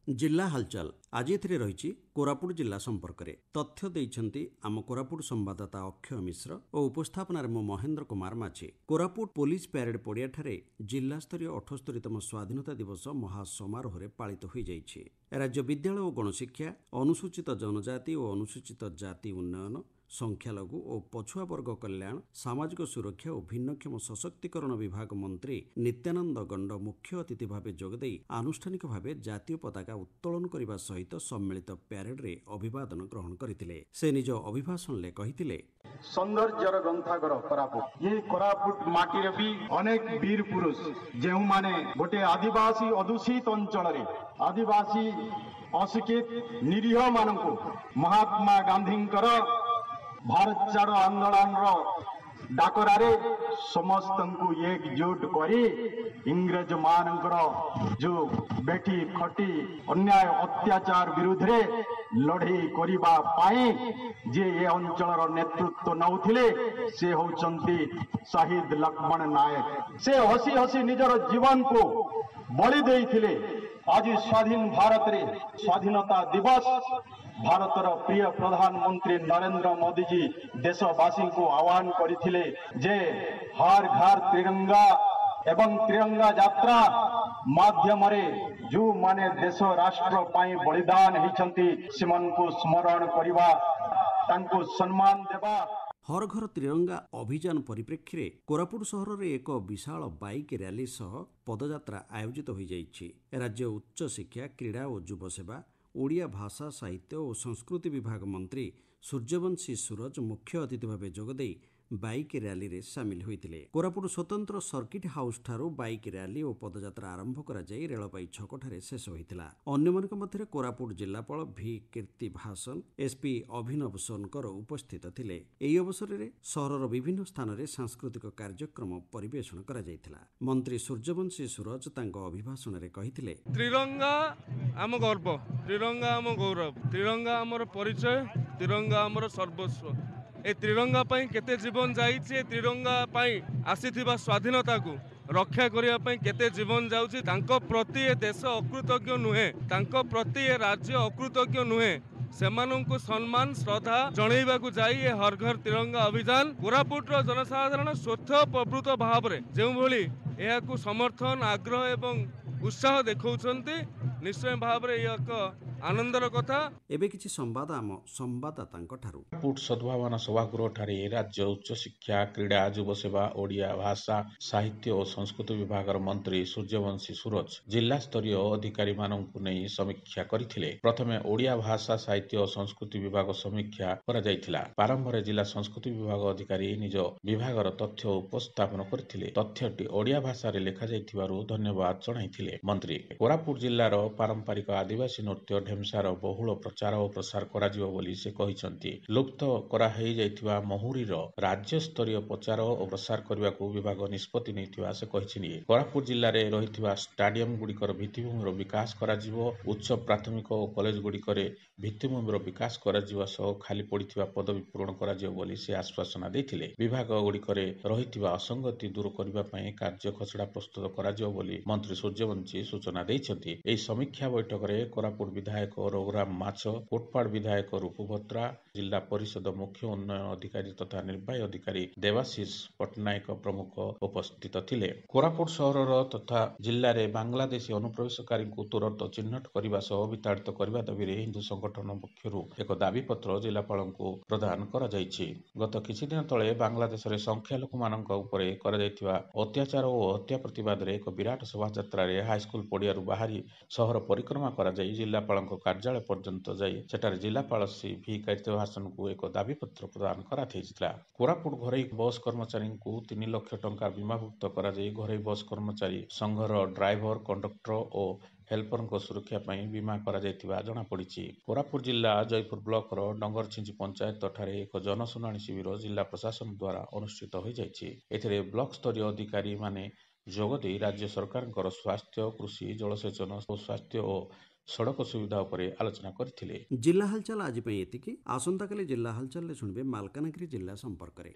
जिला हालचाल आज रही कोरापुट जिला संपर्क में तथ्य देइछंती आम कोरापुट संवाददाता अक्षय मिश्र और उपस्थापन मु महेंद्र कुमार माझी। कोरापुट पुलिस प्यारेड पड़ियाठारे जिला स्तरीय 78तम स्वाधीनता दिवस महासमारोह पालित हो जाइछि। राज्य विद्यालय और गणशिक्षा, अनुसूचित जनजाति और अनुसूचित जाति उन्नयन, संख्यालघु और पछुआ वर्ग कल्याण, सामाजिक सुरक्षा और भिन्नक्षम सशक्तिकरण विभाग मंत्री नित्यानंद गंड मुख्य अतिथि भाव जोगदे आनुष्ठानिक भाव जातीय पताका उत्तोलन करने सहित सम्मिलित प्यारेड रे अभिवादन ग्रहण करथिले। से निज अभिभाषण ले कहिथिले, सौंदर्यर ग्रंथागर कोरापुट ये कोरापुट माटी रे भी अनेक वीर पुरुष जेउ माने गोटे आदिवासी अदूषित अंचल रे आदिवासी अशिक्षित निरीह मानकु महात्मा गांधींकर भारत छाड़ आंदोलन डाकरारे समस्त एकजुट करी इंग्रज मानकर जो बेटी खटी अन्याय अत्याचार विरुद्ध रे लड़े करबा पाई जे ये अंचल नेतृत्व नौथिले से होचंती शहीद लक्ष्मण नायक। से हसी हसी निजर जीवन को बलि देइथिले। आज स्वाधीन भारत रे स्वाधीनता दिवस भारतर प्रिय प्रधानमंत्री नरेंद्र मोदी जी देशवासी को आह्वान करथिले जे हर घर तिरंगा एवं तिरंगा यात्रा माध्यम रे जो माने देश राष्ट्र पाई बलिदान हिचंती सिमन को स्मरण करबा तांको सम्मान देबा। हर घर तिरंगा अभियान परिप्रेक्षी में कोरापुट सहर में एक विशाल बाइक रैली सह पदयात्रा आयोजित हो जाइछि। राज्य उच्च शिक्षा, क्रीड़ा और युव सेवा, ओडिया भाषा, साहित्य और संस्कृति विभाग मंत्री सूर्यवंशी सूरज मुख्य अतिथि भाव जोगदे बाइक रैली रे सामिल होइतिले। कोरापुट स्वतंत्र सर्किट हाउस ठारू बाइक रैली और पदयात्रा आरंभ करा जाई रेलपाई छकठारे शेष होइतिला। अन्यमानक मध्यरे कोरापुट जिलापाल भी कीर्ति भासन, एसपी अभिनव सोनकर उपस्थित थिले। एही अवसर रे सहरर विभिन्न स्थान रे सांस्कृतिक कार्यक्रम परिवेषण करा जाइतिला। मंत्री सूर्यवंशी सूरज तांको अभिभाषण रे कहिथिले, त्रिरंगा आम गर्व, त्रिरंगा आम गौरव, त्रिरंगा आमर परिचय, त्रिरंगा आमर सर्वस्व। ए त्रिरंगा पाई केते जीवन जाइछे, त्रिरंगा पाई आसीथिबा स्वाधीनता को रक्षा करिया पाई केते जीवन जाउछि। तांको प्रति ए देश अकृतज्ञ नुहे, तांको प्रति ए राज्य अकृतज्ञ नुहे। सेमानंकु सम्मान श्रद्धा जणैबाकु जाई ए हर घर तिरंगा अभियान कोरापुटर जनसाधारण स्वच्छ प्रवृत्त भाव रे जेउ भली एहाकु समर्थन आग्रह एवं उत्साह देखौछन्ति। निश्चय भाव रे एक आनंदर कथा। एबे किछि संवाद आम संवाददातांक ठारू। कोरापुट सद्भावना सभागृह ठारे राज्य उच्च शिक्षा, क्रीड़ा, युव सेवा, ओडिया भाषा, साहित्य और संस्कृति विभाग मंत्री सूर्यवंशी सूरज जिला स्तरीय अधिकारी मानकु नै समीक्षा करिथिले। प्रथमे ओडिया भाषा, साहित्य और संस्कृति विभाग समीक्षा करा जायथिला। प्रारंभ रे जिला संस्कृति विभाग अधिकारी निज विभागर तथ्य उपस्थापन करथिले। तथ्यटी ओडिया भाषा रे लेखा जायथिबारु धन्यवाद जणाइथिले मंत्री। कोरापुट जिल्लार पारंपरिक आदिवासी नृत्य ढेमसार बहुल प्रचार और प्रसार कराजिबो बोली से कहिसंती। लुप्त करा हेइ जायथिबा महुरीर राज्य स्तरीय प्रचार और प्रसार करबा को विभाग निष्पत्ति नैथिबा से कहिसिनी। कोरापुट जिल्ला रे रहिथिबा स्टाडियम गुडिकर भित्तिभूमिर विकास कराजिबो। उच्च प्राथमिक और कॉलेज गुडिकर भित्तिभूमिर विकास कराजिबा सह खाली पड़िथिबा पदवी पूरण कराजिबो बोली से आश्वासन दैथिले। विभाग गुडिकर रहिथिबा असंगति दूर करबा पई कार्य खसड़ा प्रस्तुत कराजिबो बोली मंत्री सूर्यवंशी सूचना दैछथि। एही समीक्षा बैठक रे कोरापुट विधायक रघुराम माछ, कोटपाड़ विधायक रूपभद्रा, जिला परिषद मुख्य उन्नयन अधिकारी तथा निर्वाही अधिकारी देवाशीष पट्टनायक प्रमुख उपस्थित थिले। कोरापुट सहर तथा जिले में बांग्लादेशी अनुप्रवेशकारी को तुरंत चिन्हट करने सह विताड़ित करने दाबी में हिंदू संगठन पक्षर एक दाबीपत्र जिलापाल को प्रदान करा जायछि। गत किछि दिन तले बांग्लादेश रे संख्यालघु मानक उपरे करा जायथिबा अत्याचार और हत्या प्रतिवाद रे एक विराट शोभायात्रा रे हाईस्कूल पड़ियारू बाहरी सहर परिक्रमा करा जाय जिलापाल कार्यालय पर्यंत जाई सेठारे जिलापाल श्री भी कीर्ति भासन को एक दाबीपत्र प्रदान करा। कोरापुट घरोई बस कर्मचारी को 3 लाख टंका बीमाभुक्त करा जाई घरोई बस कर्मचारी संघर ड्राइवर, कंडक्टर और हेल्पर को सुरक्षा पाई बीमा करा जायतिबा जणा पड़िछि। कोरापुट जिला जयपुर ब्लॉक रो डंगरछिंची पंचायत ठारे एक जनशुनानी शिविर जिला प्रशासन द्वारा अनुष्ठित हो जायछि। एथिरे ब्लॉक स्तरीय अधिकारी माने जोगदे राज्य सरकार स्वास्थ्य, कृषि, जलसेचन और स्वास्थ्य और सड़क सुविधा उपरे आलोचना करथिले। जिला हालचाल आज पई एतिकी। आसंता काली जिला हालचाल ले सुनबे मालकानगिरी जिला संपर्क रे।